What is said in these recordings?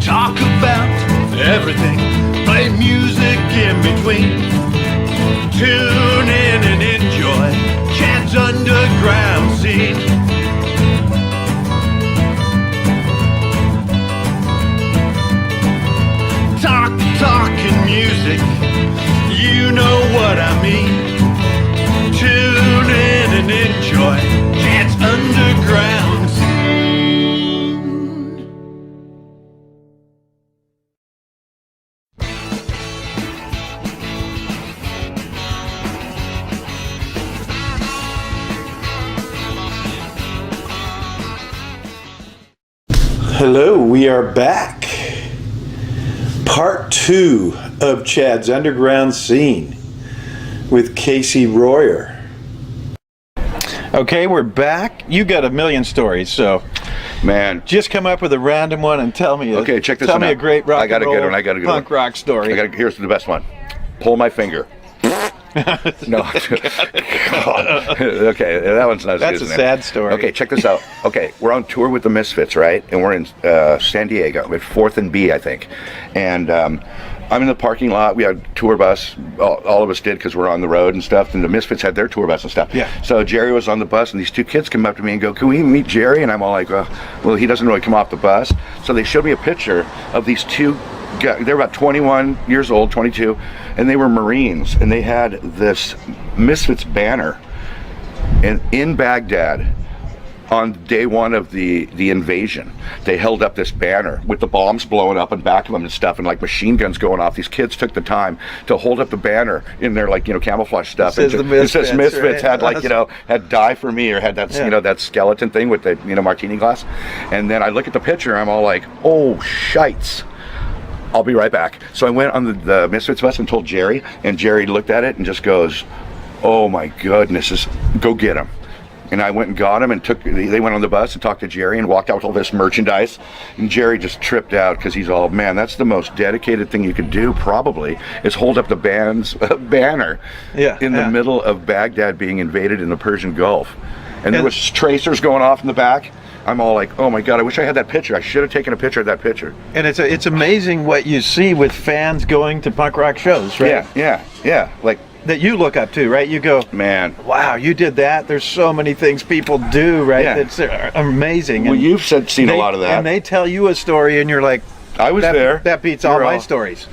talk about everything, play music in between. Tune in and enjoy Chad's underground scene. Talking music, you know what I mean. Tune in and enjoy Chad's underground scene. Hello, we are back. Part 2 of Chad's Underground Scene with Casey Royer. Okay, we're back. You got a million stories, so man, just come up with a random one and tell me. Okay, check this tell one me out. a great rock I got a and good roll one. I got a good punk one. rock story. Here's the best one. Pull my finger. No. Okay, that one's not as That's good. a sad story. Okay, check this out. Okay, we're on tour with the Misfits, right? And we're in San Diego with 4th and B, I think. And I'm in the parking lot. We had a tour bus. All of us did because we're on the road and stuff. And the Misfits had their tour bus and stuff. Yeah. So Jerry was on the bus, and these two kids come up to me and go, "Can we meet Jerry?" And I'm all like, "Well, he doesn't really come off the bus." So they showed me a picture of these two guys. They were about 21 years old, 22, and they were Marines. And they had this Misfits banner in Baghdad. On day one of the invasion, they held up this banner with the bombs blowing up in back of them and stuff, and like machine guns going off. These kids took the time to hold up the banner in their camouflage stuff. It says Misfits, right? had had Die For Me, or had that that skeleton thing with the martini glass. And then I look at the picture, I'm all like, oh shites. I'll be right back. So I went on the Misfits bus and told Jerry, and Jerry looked at it and just goes, oh my goodness, go get him. And I went and got him, and they went on the bus and talked to Jerry and walked out with all this merchandise. And Jerry just tripped out because he's all, man, that's the most dedicated thing you could do probably, is hold up the band's banner in the middle of Baghdad being invaded in the Persian Gulf. And there was tracers going off in the back. I'm all like, oh my God, I wish I had that picture. I should have taken a picture of that picture. And it's amazing what you see with fans going to punk rock shows, right? Yeah. Like, that you look up to, right? You go, man, wow, you did that. There's so many things people do, right? Yeah. It's amazing. Well, you've seen a lot of that. And they tell you a story, and you're like, I was there. That beats all my stories.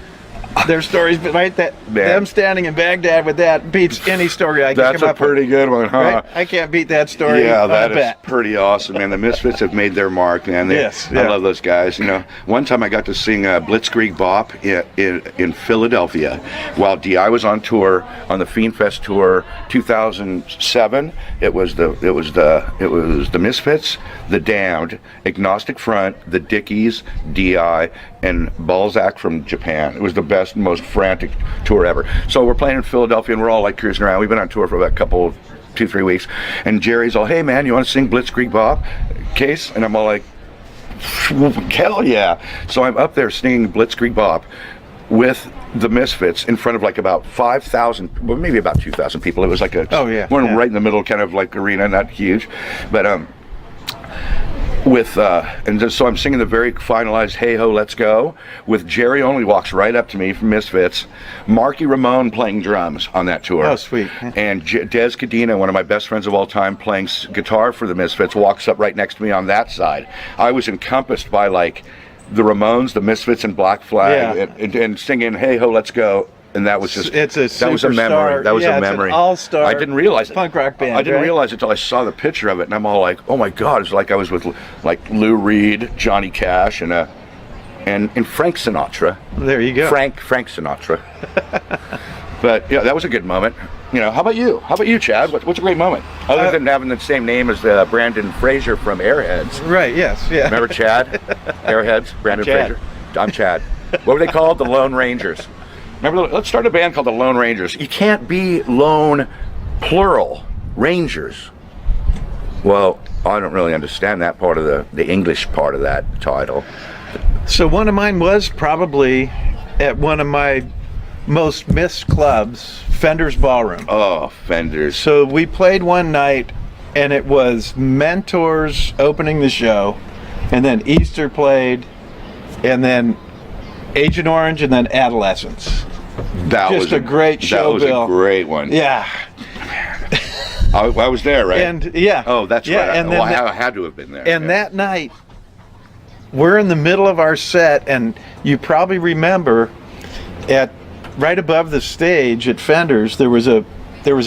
Their stories, right? Them standing in Baghdad with that beats any story I can come up with. That's a pretty good one, huh? Right? I can't beat that story. Yeah, that is pretty awesome, man. The Misfits have made their mark, man. I love those guys. One time I got to sing Blitzkrieg Bop in Philadelphia while DI was on tour on the Fiend Fest tour 2007. It was the Misfits, the Damned, Agnostic Front, the Dickies, DI, and Balzac from Japan. It was the best, most frantic tour ever. So we're playing in Philadelphia, and we're all like cruising around. We've been on tour for about 2-3 weeks, and Jerry's all, hey man, you want to sing Blitzkrieg Bop, Case? And I'm all like, hell yeah. So I'm up there singing Blitzkrieg Bop with the Misfits in front of like about 5,000, well maybe about 2,000 people. It was like one right in the middle kind of like arena, not huge, but so I'm singing the very finalized Hey Ho Let's Go with Jerry Only walks right up to me from Misfits, Marky Ramone playing drums on that tour. Oh, sweet. And Dez Cadena, one of my best friends of all time, playing guitar for the Misfits, walks up right next to me on that side. I was encompassed by like the Ramones, the Misfits, and Black Flag, and singing Hey Ho Let's Go. And that was just, that was a memory. That was a memory. It's an all-star I didn't realize it. Punk rock band. I didn't realize it until I saw the picture of it, and I'm all like, oh my God, it's like I was with like Lou Reed, Johnny Cash, and Frank Sinatra. There you go. Frank Sinatra. But yeah, that was a good moment. How about you? How about you, Chad? What's a great moment? Other than having the same name as Brandon Fraser from Airheads. Right, yes, yeah. Remember Chad? Airheads, Brandon Fraser. I'm Chad. What were they called? The Lone Rangers. Remember, let's start a band called the Lone Rangers. You can't be lone, plural, Rangers. Well, I don't really understand that part of the English part of that title. So one of mine was probably at one of my most missed clubs, Fender's Ballroom. Oh, Fender's. So we played one night, and it was Mentors opening the show, and then Easter played, and then Agent Orange, and then Adolescence. That Just was a great show, That was Bill. a great one. Yeah. I was there, right? And yeah. Oh, that's yeah, right. And Well, then I had to have been there. and yeah. that night, we're in the middle of our set, and you probably remember, at right above the stage at Fenders, there was a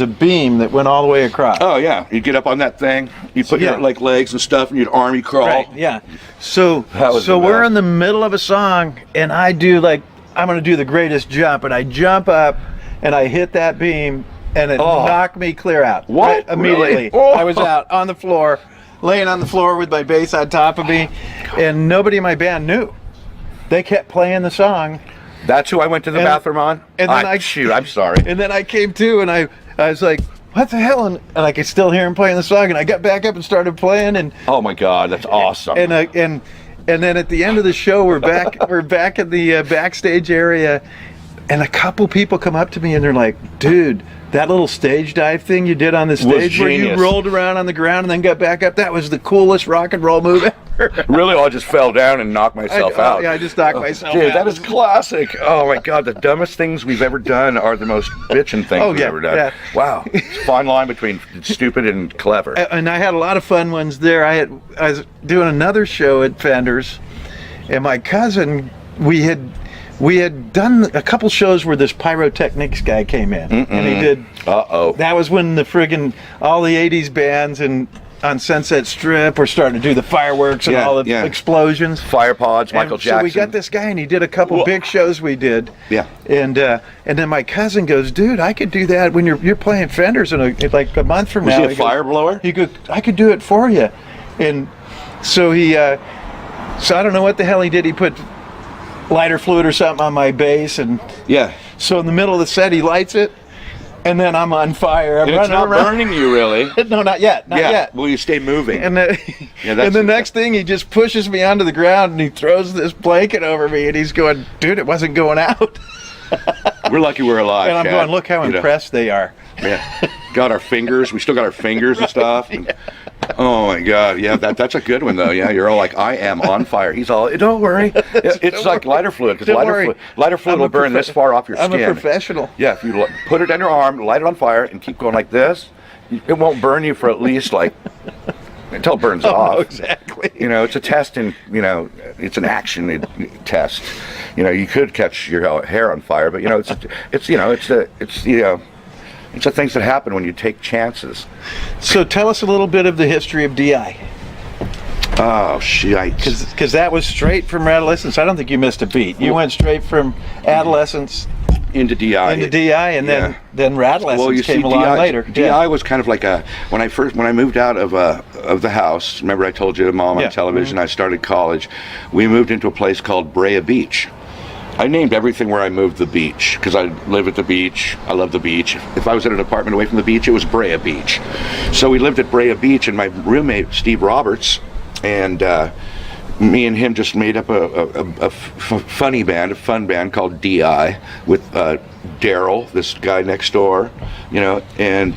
beam that went all the way across. Oh yeah, you get up on that thing, you put Yeah. your like legs and stuff, and you'd army crawl. Right. Yeah. So That was the we're best. in the middle of a song, and I do like I'm gonna do the greatest jump, and I jump up, and I hit that beam, and it Oh. knocked me clear out. What? Right, immediately. Really? Oh. I was out on the floor, laying on the floor with my bass on top of me, and nobody in my band knew. They kept playing the song, That's who I went to the And- bathroom on. and then shoot, I'm sorry. and then I came to, and I was like, what the hell? And I could still hear him playing the song, and I got back up and started playing, and Oh my God, that's awesome. and then at the end of the show, we're back in the backstage area, and a couple people come up to me and they're like, dude, that little stage dive thing you did on the stage where you genius. rolled around on the ground and then got back up, that was the coolest rock and roll move ever. Really, I just fell down and knocked myself out. Yeah, I just knocked myself Dude, out. that is classic. Oh my God, the dumbest things we've ever done are the most bitchin' things we've yeah, ever done. yeah. Wow, it's a fine line between stupid and clever. And I had a lot of fun ones there. I was doing another show at Fenders, and my cousin, we had done a couple shows where this pyrotechnics guy came in, and he did. Uh-oh. That was when the friggin' all the '80s bands and on Sunset Strip were starting to do the fireworks and Yeah, all the yeah. explosions. Fire pods, Michael And Jackson. So we got this guy, and he did a couple Whoa. big shows we did. Yeah. And then my cousin goes, "Dude, I could do that when you're playing Fenders in like a month from Was now." he a fire blower? He goes, "I could do it for you." And so so I don't know what the hell he did. He put lighter fluid or something on my bass, and Yeah. so in the middle of the set, he lights it, and then I'm on fire. I'm And it's running not around. burning you, really. No, not yet. Not yeah. yet. Will you stay moving? And Yeah, that's and the it. next thing, he just pushes me onto the ground and he throws this blanket over me, and he's going, "Dude, it wasn't going out." We're lucky we're alive. And I'm Chad. going, "Look how You know. impressed they are." Yeah. Got our fingers. We still got our fingers and stuff. And, oh my God. Yeah, that's a good one though. Yeah, you're all like, I am on fire. He's all, don't worry. It's like lighter fluid because Don't worry. lighter fluid I'm will a burn this far off your I'm skin. a professional. Yeah, if you put it on your arm, light it on fire, and keep going like this, it won't burn you for at least like until it burns off. Oh, exactly. You know, it's a test, and it's an action test. You could catch your hair on fire, but it's the things that happen when you take chances. So tell us a little bit of the history of DI, Oh shit! because that was straight from Adolescence. I don't think you missed a beat. You went straight from Adolescence Into DI. into DI, and Yeah. then Radolescence Well, you came see, along DI, later. DI was kind of like when I moved out of the house. Remember, I told you, Mom, Yeah. on television. I started college. We moved into a place called Brea Beach. I named everything where I moved the beach because I live at the beach. I love the beach. If I was in an apartment away from the beach, it was Brea Beach. So we lived at Brea Beach, and my roommate Steve Roberts and me and him just made up a fun band called DI with Daryl, this guy next door, and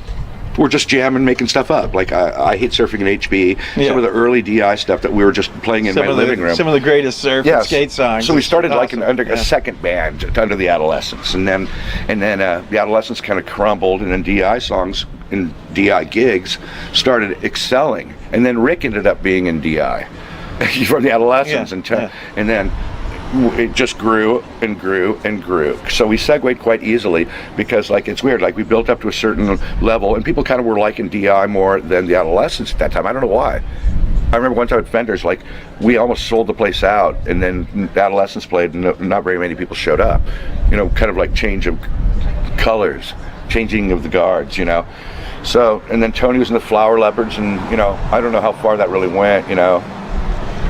we're just jamming, making stuff up. Like I hate surfing in HB. Yeah. Some of the early DI stuff that we were just playing in my living room. Some of the greatest surf and skate songs. So we started It's like awesome. under Yeah. a second band under the Adolescents, and then the Adolescents kind of crumbled, and then DI songs and DI gigs started excelling, and then Rick ended up being in DI from the Adolescents, Yeah, and then it just grew and grew and grew. So we segued quite easily because, like, it's weird. Like, we built up to a certain level, and people kind of were liking DI more than the Adolescents at that time. I don't know why. I remember one time at Fenders, like, we almost sold the place out, and then the Adolescents played, and not very many people showed up. Kind of like change of colors, changing of the guards, So, and then Tony was in the Flower Leopards, and, I don't know how far that really went,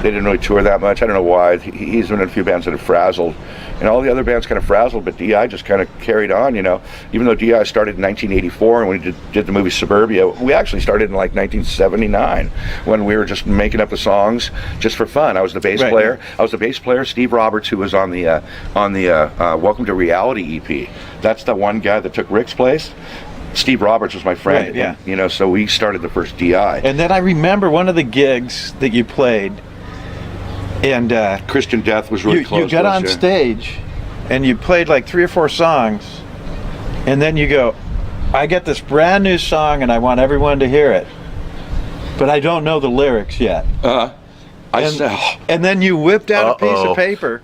They didn't really tour that much. I don't know why. He's been in a few bands that have frazzled. And all the other bands kind of frazzled, but DI just kind of carried on, Even though DI started in 1984 and we did the movie Suburbia, we actually started in like 1979 when we were just making up the songs just for fun. I was the bass Right. player. I was the bass player. Steve Roberts, who was on the Welcome to Reality EP. That's the one guy that took Rick's place. Steve Roberts was my friend. Right, yeah. And, so we started the first DI. And then I remember one of the gigs that you played, and Christian Death was really close. You got to us, on yeah. stage, and you played like 3 or 4 songs, and then you go, I get this brand new song, and I want everyone to hear it, but I don't know the lyrics yet. And then you whipped out a piece of paper.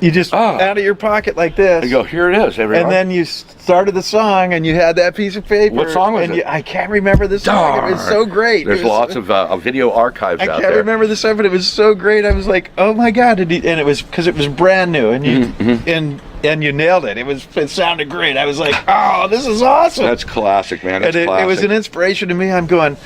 You just out of your pocket like this. You go, here it is, everyone. And then you started the song, and you had that piece of paper. What song was it? I can't remember the song. Darn. It was so great. There's lots of video archives out there. I can't remember the song, but it was so great. I was like, oh my God. And it was because it was brand new, and you and you nailed it. It sounded great. I was like, oh, this is awesome. That's classic, man. That's it was an inspiration to me. I'm going,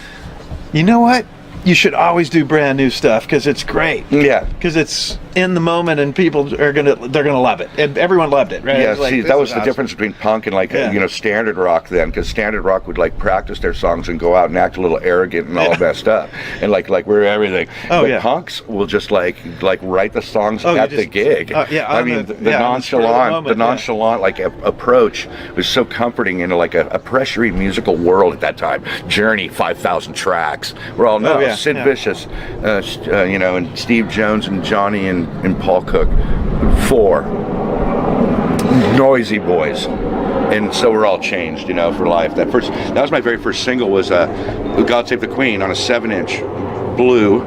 you know what? You should always do brand new stuff because it's great. Yeah, because it's in the moment and people they're gonna love it, and everyone loved it, right? Yeah, like, see, that was the difference between punk and like standard rock then, because standard rock would like practice their songs and go out and act a little arrogant and all messed up, and like we're everything. But punks will just like write the songs at the gig. I mean the nonchalant like approach was so comforting in like a pressury musical world at that time. Journey, 5,000 tracks. We're all Sid Vicious, and Steve Jones and Johnny and Paul Cook, 4 noisy boys, and so we're all changed, for life. That was my very first single was "God Save the Queen" on a 7-inch blue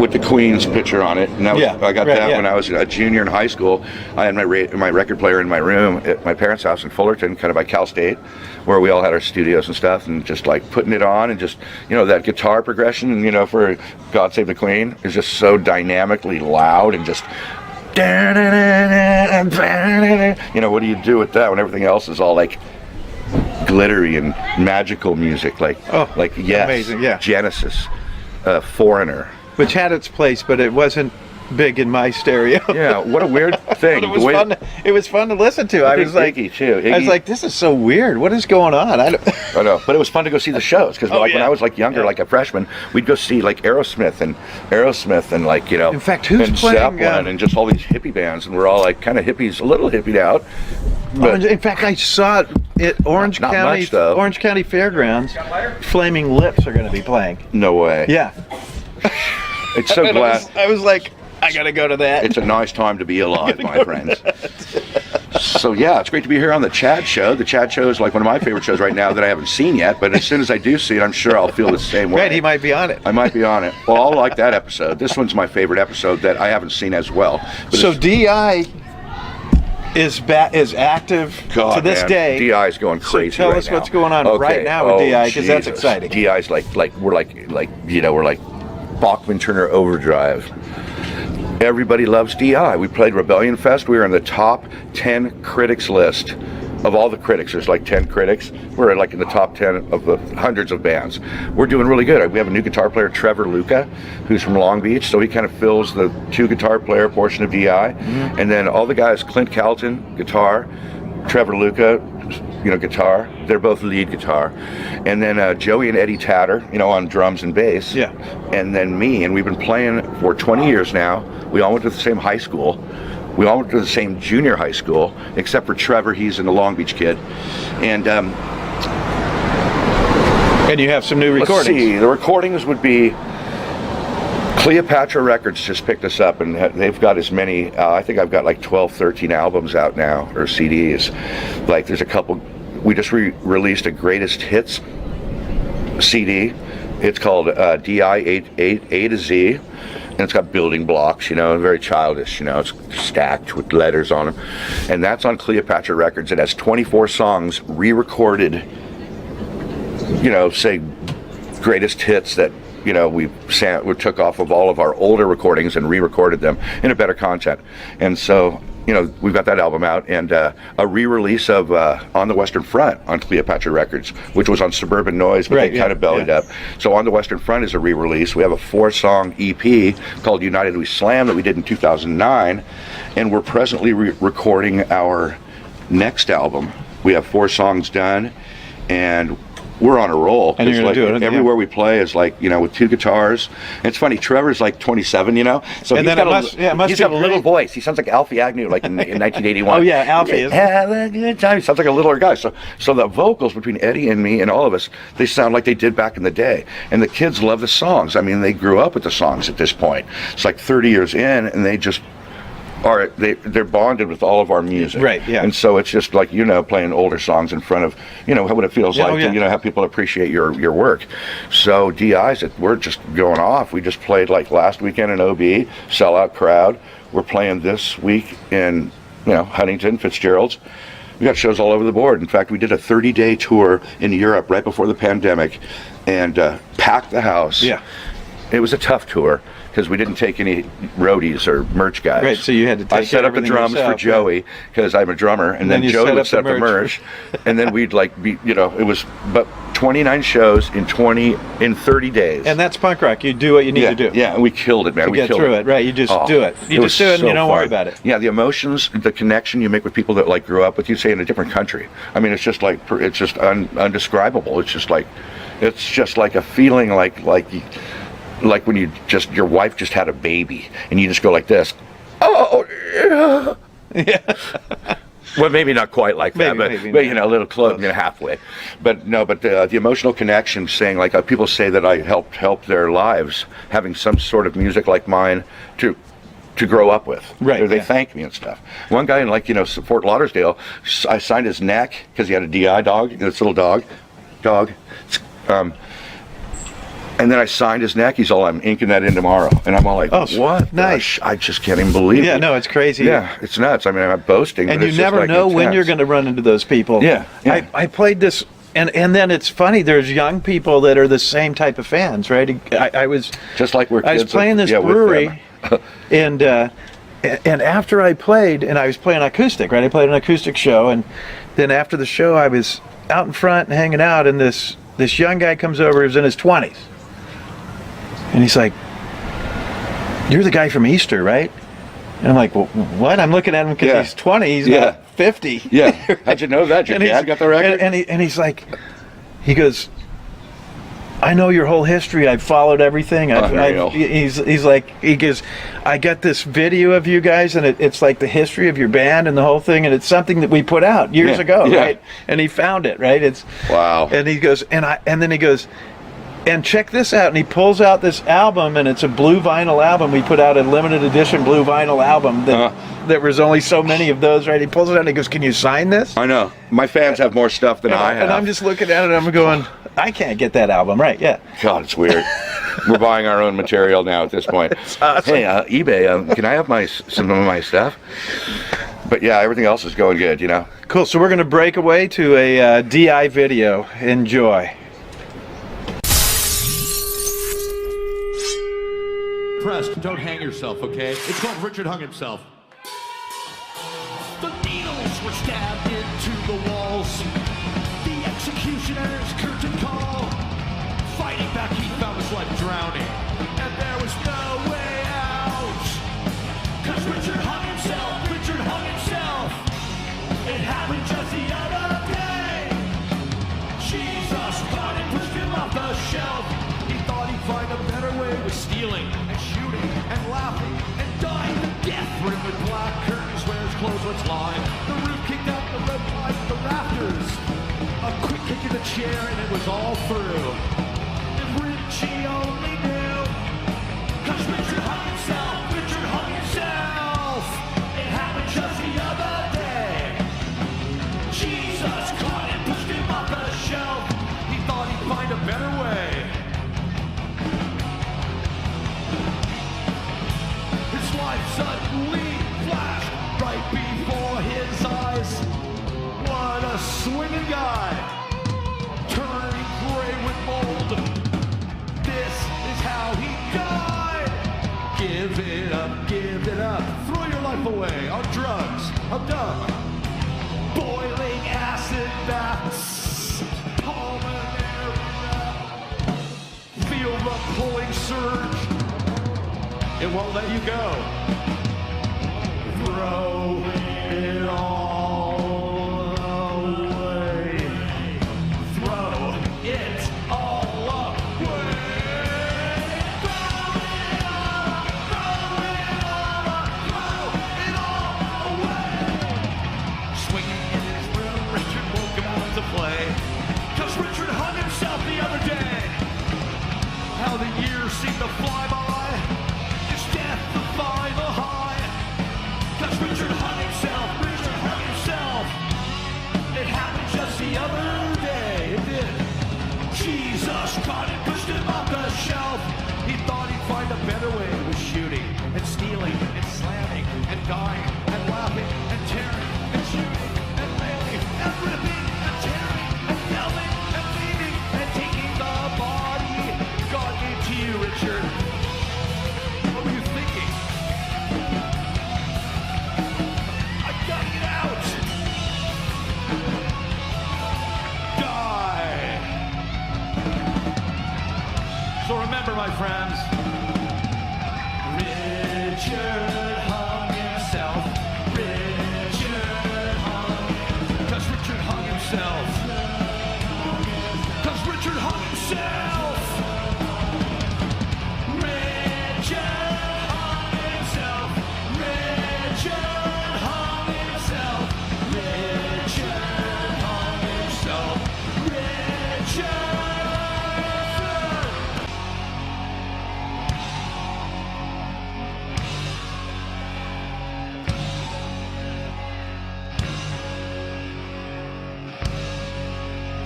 with the Queen's picture on it, and that was, I got that when I was a junior in high school. I had my record player in my room at my parents' house in Fullerton, kind of by Cal State, where we all had our studios and stuff, and just like putting it on, and just that guitar progression, for "God Save the Queen" is just so dynamically loud, and just what do you do with that when everything else is all like glittery and magical music, like Yes, amazing, Genesis, Foreigner. Which had its place, but it wasn't big in my stereo. Yeah, what a weird thing. It was fun to listen to. I was like, I was like, this is so weird. What is going on? I know, but it was fun to go see the shows because when I was like younger, like a freshman, we'd go see like Aerosmith and like In fact, who's and playing Zeppelin and just all these hippie bands, and we're all like kind of hippies, a little hippied out. But in fact, I saw it at Orange County Fairgrounds. Flaming Lips are going to be playing. No way. Yeah. It's so glad. I was like, I gotta go to that. It's a nice time to be alive, my friends. So yeah, it's great to be here on the Chad Show. The Chad Show is like one of my favorite shows right now that I haven't seen yet, but as soon as I do see it, I'm sure I'll feel the same way. Right, he might be on it. I might be on it. Well, I'll like that episode. This one's my favorite episode that I haven't seen as well. But so DI is active to this day. DI is going crazy. So tell us what's going on right now with DI, because that's exciting. DI's we're like Bachman Turner Overdrive. Everybody loves DI. We played Rebellion Fest. We were in the top 10 critics list of all the critics. There's like 10 critics. We're like in the top 10 of the hundreds of bands. We're doing really good. We have a new guitar player, Trevor Luca, who's from Long Beach, so he kind of fills the 2 guitar player portion of DI. And then all the guys, Clint Calton, guitar, Trevor Luca, guitar. They're both lead guitar. And then Joey and Eddie Tatter, on drums and bass. Yeah. And then me, and we've been playing for 20 years now. We all went to the same high school. We all went to the same junior high school, except for Trevor. He's in the Long Beach kid. And you have some new recordings. Let's see. The recordings would be Cleopatra Records just picked us up, and they've got as many, I think I've got like 12, 13 albums out now, or CDs. Like there's a couple, we just released a greatest hits CD. It's called DI A to Z, and it's got building blocks, very childish, it's stacked with letters on them. And that's on Cleopatra Records. It has 24 songs re-recorded, say greatest hits that we took off of all of our older recordings and re-recorded them in a better content. And so we've got that album out, and a re-release of On the Western Front on Cleopatra Records, which was on Suburban Noise, but they kind of bellied up. So On the Western Front is a re-release. We have a 4-song EP called United We Slam that we did in 2009, and we're presently recording our next album. We have 4 songs done, and we're on a roll. And you're gonna like, do it, yeah. everywhere we play is like, you know, with 2 guitars. And it's funny, Trevor's like 27, you know, so And he's then got it a little great. voice. He sounds like Alfie Agnew, like in 1981. Oh yeah, Alfie. Isn't it? Have a good time. He sounds like a littler guy. So the vocals between Eddie and me and all of us, they sound like they did back in the day. And the kids love the songs. I mean, they grew up with the songs at this point. It's like 30 years in, and they just they're bonded with all of our music. Right, yeah. And so it's just like, you know, playing older songs in front of, you know, what it feels Yeah, like oh, yeah. to, you know, have people appreciate your work. So DI's, we're just going off. We just played like last weekend in OB, sellout crowd. We're playing this week in, you know, Huntington, Fitzgerald's. We got shows all over the board. In fact, we did a 30-day tour in Europe right before the pandemic and packed the house. Yeah. It was a tough tour because we didn't take any roadies or merch guys. Right, so you had to take I set up the everything drums yourself, for Joey because I'm a drummer, and then you Joey set would up set up the the merch. merch, and then we'd like be, you know, it was but 29 shows in 30 days. And that's punk rock. You do what you need yeah, to do. yeah, and we killed it, man. To we get killed through it, right? You just do it. You was just do it, and so you don't worry fun. about it. Yeah, the emotions, the connection you make with people that like grew up with you, say in a different country. I mean, it's just like it's just undescribable. It's just like a feeling like when your wife just had a baby and you just go like this. Oh, yeah. Well, maybe not quite like that, but you know, a little close, you know, halfway. But no, but the emotional connection, saying like people say that I help their lives, having some sort of music like mine to grow up with. Right. They yeah. thank me and stuff. One guy in like, you know, Fort Lauderdale, I signed his neck because he had a DI dog, this little dog. And then I signed his neck. He's all, I'm inking that in tomorrow. And I'm all like, oh, what? Nice. I just can't even believe it. Yeah, no, it's crazy. Yeah, it's nuts. I mean, I'm not boasting. And but you it's just, never like, know when intense. you're going to run into those people. Yeah, yeah. I played this, and then it's funny, there's young people that are the same type of fans, right? I was Just like we're kids. I was playing this with brewery, them. and after I played, and I was playing acoustic, right? I played an acoustic show, and then after the show, I was out in front and hanging out, and this young guy comes over, he was in his 20s. And he's like, "You're the guy from Easter, right?" And I'm like, "Well, what?" I'm looking at him because Yeah. he's 20, he's Yeah. not 50. Yeah. How'd you know that? Your And dad he's- got the record? And he's like, he goes, "I know your whole history. I've followed everything." Unreal. He's like, he goes, "I got this video of you guys, and it's like the history of your band and the whole thing, and it's something that we put out years Yeah, ago, yeah. right?" And he found it, right? It's Wow. And he goes, and then he goes, "And check this out," and he pulls out this album, and it's a blue vinyl album. We put out a limited edition blue vinyl album that there was only so many of those, right? He pulls it out and he goes, "Can you sign this?" I know. My fans have more stuff than I have. And I'm just looking at it and I'm going, I can't get that album, right? Yeah. God, it's weird. We're buying our own material now at this point. Awesome. Hey, eBay, can I have some of my stuff? But yeah, everything else is going good, you know. Cool. So we're going to break away to a DI video. Enjoy. Pressed, don't hang yourself, okay? It's called Richard Hung Himself. The needles were stabbed into the walls. The executioner's curtain call. Fighting back, he found his life drowning. And there was no way out. 'Cause Richard hung himself. Richard hung himself. It happened just the other day. Jesus caught and pushed him off the shelf. He thought he'd find a better way with stealing and shooting and laughing and dying to death. Rimmed with black curtains where his clothes were lying. The roof kicked out the red light, the rafters. A quick kick in the chair and it was all through. If Richie only knew. 'Cause Richard hung himself. Richard hung himself. It happened just the other day. Jesus caught and pushed him off the shelf. He thought he'd find a better way. His life suddenly flashed right before his eyes. What a swinging guy, turning gray with mold. This is how he died. Give it up, give it up. Throw your life away on drugs. I'm dumb. Boiling acid baths, pulmonary wrap. Feel the pulling surge. It won't let you go. Throw it all away. Throw it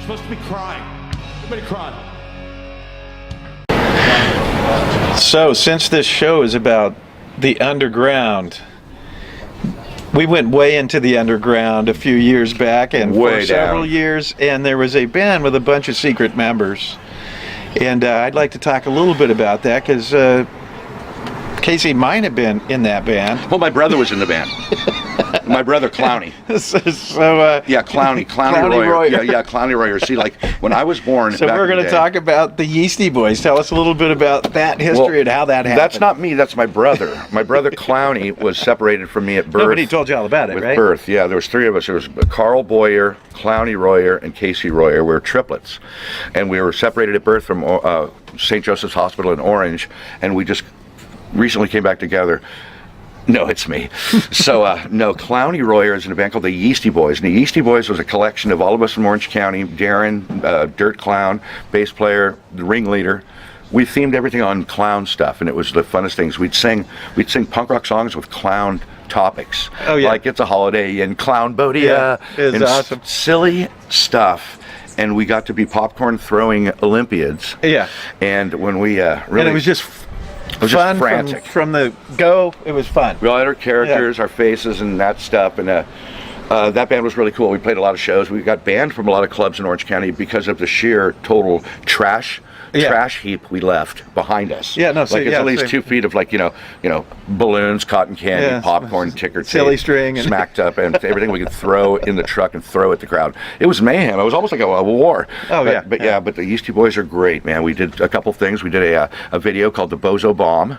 supposed to be crying. Everybody cry. So, since this show is about the underground, we went way into the underground a few years back, and Way for several down. years, and there was a band with a bunch of secret members. And I'd like to talk a little bit about that, because Casey might have been in that band. Well, my brother was in the band. My brother Clowney. So, Yeah, Clowney Royer. Yeah, Clowney Royer. See, like when I was born. so back we're in the going to day- talk about the Yeastie Boys. Tell us a little bit about that history and how that happened. That's not me. That's my brother. My brother Clowney was separated from me at birth. Nobody told you all about it, with right? birth. Yeah, there was three of us. There was Carl Boyer, Clowney Royer, and Casey Royer. We were triplets, and we were separated at birth from St. Joseph's Hospital in Orange, and we just recently came back together. No, it's me. So, no, Clowney Royer is in a band called the Yeastie Boys. And the Yeastie Boys was a collection of all of us from Orange County. Darren, Dirt Clown, bass player, the ringleader. We themed everything on clown stuff, and it was the funnest things. We'd sing punk rock songs with clown topics. Oh, yeah. Like It's a Holiday and Clown Bodia. Yeah, it was and awesome. Silly stuff. And we got to be popcorn throwing Olympiads. Yeah. And when we really... And it was just was just fun frantic. from the go. It was fun. We all had our characters, our faces, and that stuff, and that band was really cool. We played a lot of shows. We got banned from a lot of clubs in Orange County because of the sheer total trash heap we left behind us. Yeah, no, like it's at least 2 feet of like you know balloons, cotton candy, Yeah. popcorn, ticker tape, Silly string and- smacked up, and everything we could throw in the truck and throw at the crowd. It was mayhem. It was almost like a war. Oh, but, yeah, but yeah. but the Yeastie Boys are great, man. We did a couple things. We did a video called the Bozo Bomb,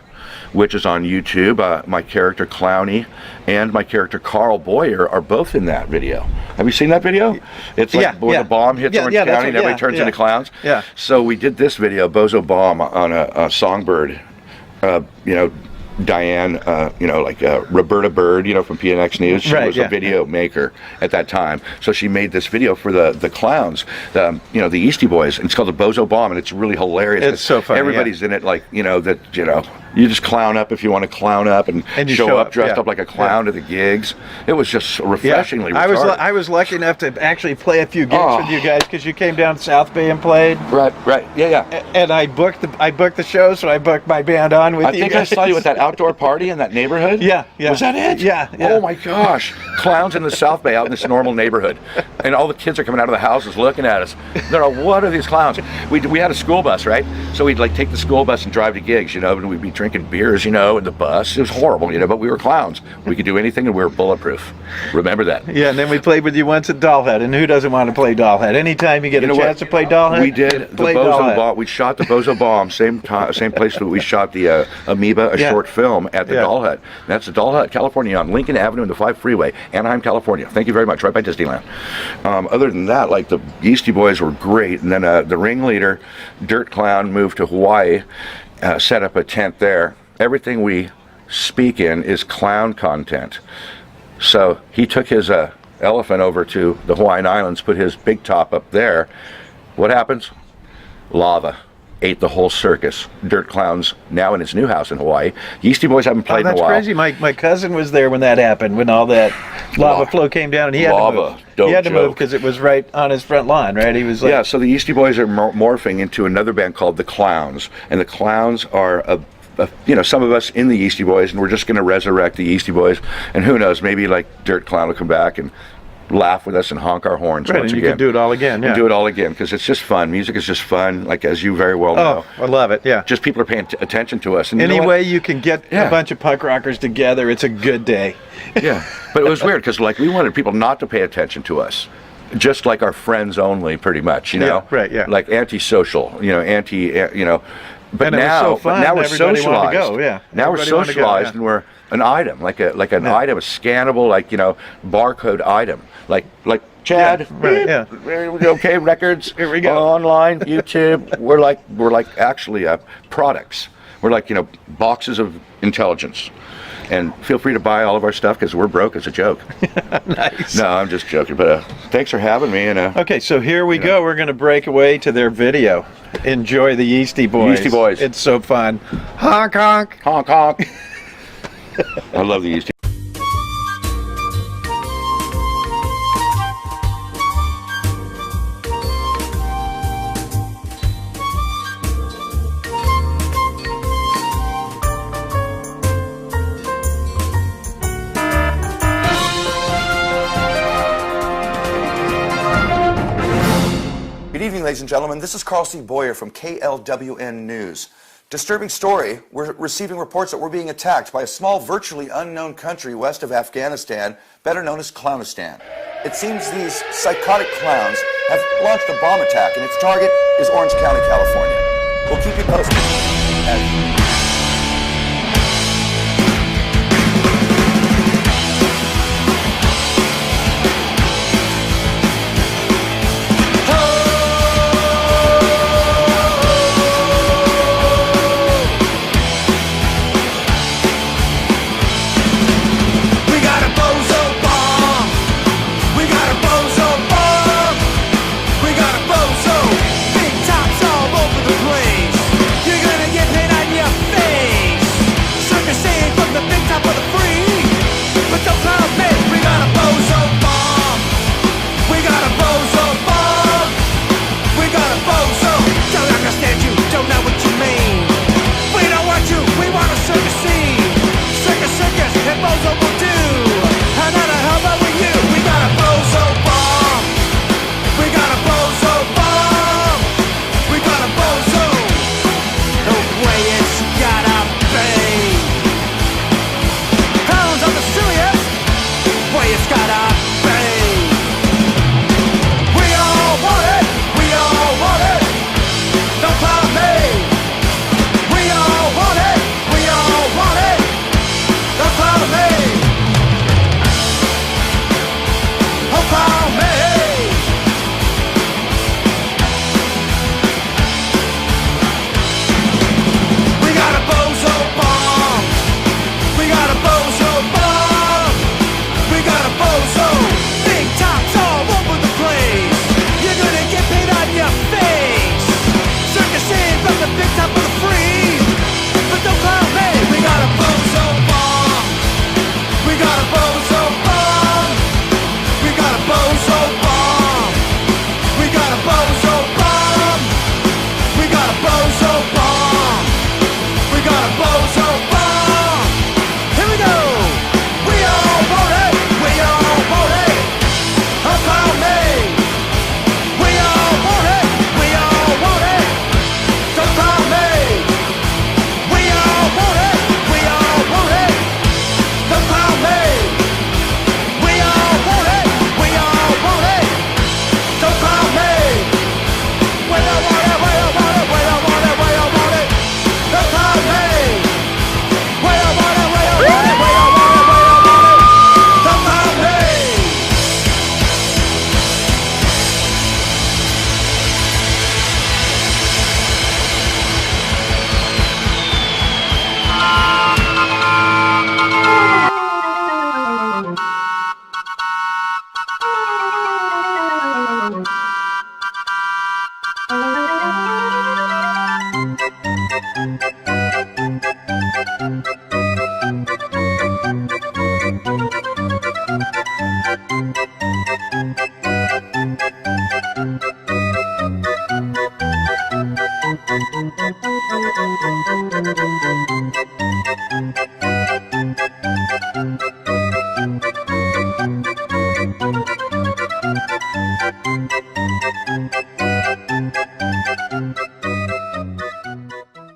which is on YouTube. My character Clowney and my character Carl Boyer are both in that video. Have you seen that video? It's like Yeah, when yeah. the bomb hits Yeah, Orange yeah, that's County and what- everybody turns yeah. into clowns. Yeah. So we did this video, Bozo Bomb, on a songbird, Diane, Roberta Bird, from PNX News. She Right, was yeah. a video maker at that time. So she made this video for the clowns, the Yeastie Boys. And it's called the Bozo Bomb, and it's really hilarious. It's so funny, Everybody's in it, you just clown up if you want to clown up and you show up dressed yeah. up like a clown to the gigs. It was just refreshingly I retarded. was lucky enough to actually play a few gigs Oh. with you guys, because you came down to South Bay and played. Right, yeah. And I booked the show, so I booked my band on with I you think guys. I saw you at that outdoor party in that neighborhood. Yeah. Was that it? Yeah. Oh my gosh. Clowns in the South Bay out in this normal neighborhood. And all the kids are coming out of the houses looking at us. They're like, what are these clowns? We had a school bus, right? So we'd take the school bus and drive to gigs, and we'd be drinking beers, in the bus. It was horrible, but we were clowns. We could do anything and we were bulletproof. Remember that. Yeah, and then we played with you once at Dollhead, and who doesn't want to play Dollhead? Anytime you get a chance to play Dollhead, We did the play Bozo Dollhead. Bomb. We shot the Bozo Bomb, same place that we shot the Amoeba, Yeah. short film at the Yeah. Dollhead. That's the Dollhead, California, on Lincoln Avenue and the 5 Freeway, Anaheim, California. Thank you very much, right by Disneyland. Other than that, the Yeastie Boys were great, and then the ringleader, Dirt Clown, moved to Hawaii, set up a tent there. Everything we speak in is clown content. So he took his elephant over to the Hawaiian Islands, put his big top up there. What happens? Lava ate the whole circus. Dirt Clown's now in his new house in Hawaii. Yeastie Boys haven't played in a That's while. crazy. My cousin was there when that happened, when all that lava flow came down, and he had to Lava, move. don't He had to move joke. because it was right on his front lawn, right? He was like, Yeah, so the Yeastie Boys are morphing into another band called the Clowns, and the Clowns are some of us in the Yeastie Boys, and we're just going to resurrect the Yeastie Boys, and who knows, maybe Dirt Clown will come back and laugh with us and honk our horns right, once and you again. can do it all again. Yeah. And do it all again, because it's just fun. Music is just fun, as you very well know. Oh, I love it. Yeah. Just people are paying attention to us. And you know Any what? way you can get Yeah. a bunch of punk rockers together, it's a good day. Yeah, but it was weird because we wanted people not to pay attention to us, just like our friends only, pretty much. Yeah, right, yeah. Like antisocial, But And it was now, so fun, now we're everybody wanted to socialized. go, yeah. Now we're Everybody wanted to go, socialized, yeah. and we're an item, like an item, a scannable, barcode item, like Chad. Yeah, right, yeah. Okay, records. Here we go. Online, YouTube. We're like actually products. We're boxes of intelligence. And feel free to buy all of our stuff because we're broke as a joke. Nice. No, I'm just joking. But thanks for having me. And Okay, so here we go. We're going to break away to their video. Enjoy the Yeastie Boys. Yeastie Boys. It's so fun. Honk, honk. honk honk. I love the Yeastie. ladies and gentlemen. This is Carl C. Boyer from KLWN News. Disturbing story. We're receiving reports that we're being attacked by a small, virtually unknown country west of Afghanistan, better known as Clownistan. It seems these psychotic clowns have launched a bomb attack, and its target is Orange County, California. We'll keep you posted.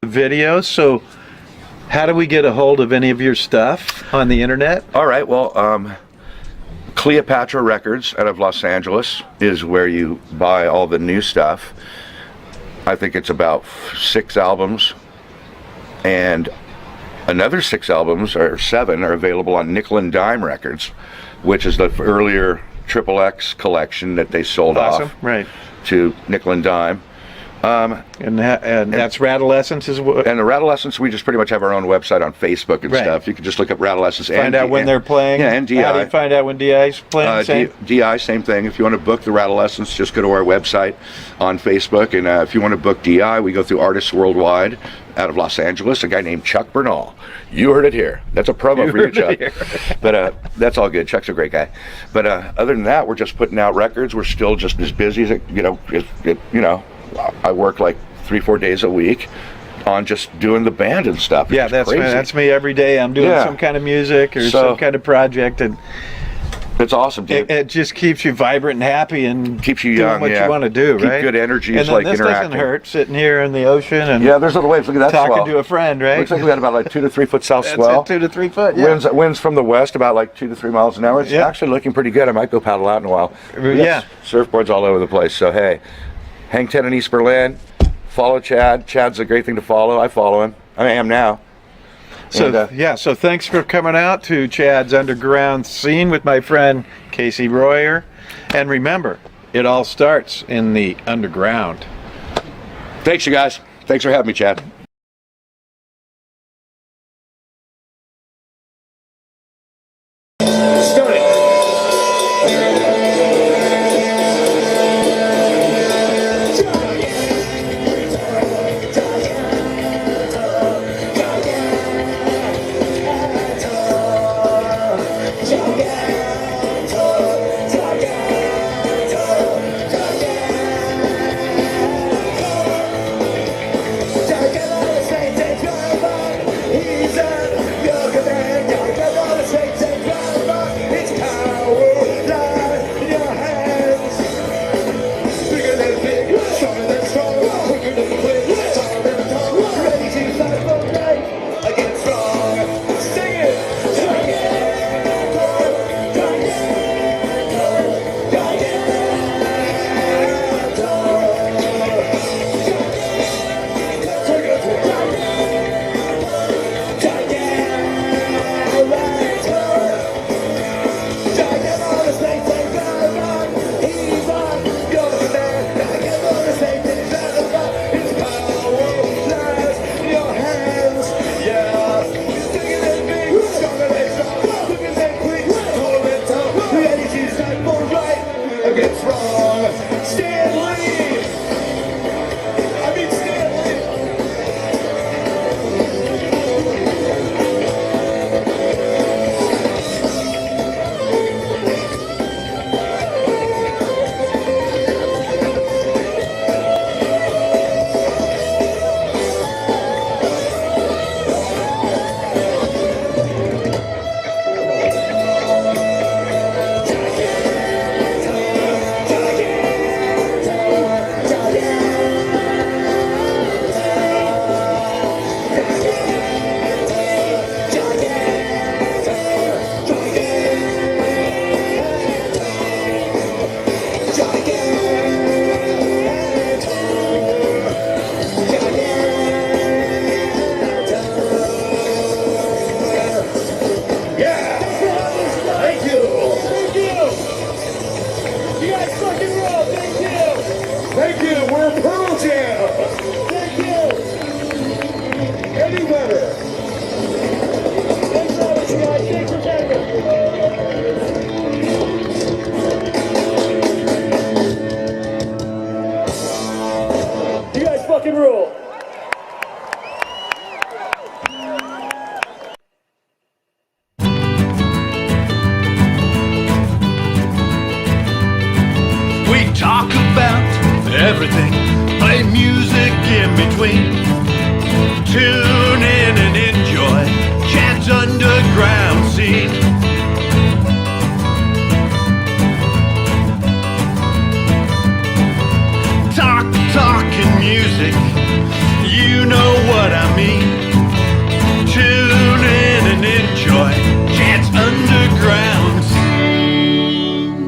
Videos. So how do we get a hold of any of your stuff on the internet? All right, well, Cleopatra Records out of Los Angeles is where you buy all the new stuff. I think it's about 6 albums, and another 6 albums, or 7, are available on Nickel and Dime Records, which is the earlier Triple X collection that they sold off right to Nickel and Dime. And that's Rattlescence is what. And the Rattlescence, we just pretty much have our own website on Facebook and stuff. You can just look up Rattlescence. Find out when they're playing. Yeah, and DI. How do you find out when DI's playing? DI, same thing. If you want to book the Rattlescence, just go to our website on Facebook. And if you want to book DI, we go through Artists Worldwide out of Los Angeles, a guy named Chuck Bernal. You heard it here. That's a promo for you, Chuck. But that's all good. Chuck's a great guy. But other than that, we're just putting out records. We're still just as busy as I work like 3-4 days a week on just doing the band and stuff. Yeah, that's me every day. I'm doing some kind of music or some kind of project, and It's awesome, dude. It just keeps you vibrant and happy and Keeps you doing young, what yeah. you want to do, Keep right? good energy, And it's then like this interacting. doesn't hurt, sitting here in the ocean and Yeah, there's little waves. Look at that talking swell. to a friend, right? Looks like we had about like 2 to 3 foot south That's swell. it, 2 to 3 foot. Yeah. Winds from the west about like 2 to 3 miles an hour. It's Yeah. actually looking pretty good. I might go paddle out in a while. Yeah. Surfboards all over the place. So hey, hang 10 in East Berlin. Follow Chad. Chad's a great thing to follow. I follow him. I am now. So And, so thanks for coming out to Chad's Underground Scene with my friend Casey Royer. And remember, it all starts in the underground. Thanks, you guys. Thanks for having me, Chad. Against wrong, Stanley. I mean Stanley. Yeah! Thank you! Thank you! You guys fucking roll! Thank you! Thank you! We're Pearl Jam! Thank you! Eddie Vedder! Thanks so much, you guys! Thanks for coming! You guys fucking rule! We talk about everything, play music in between.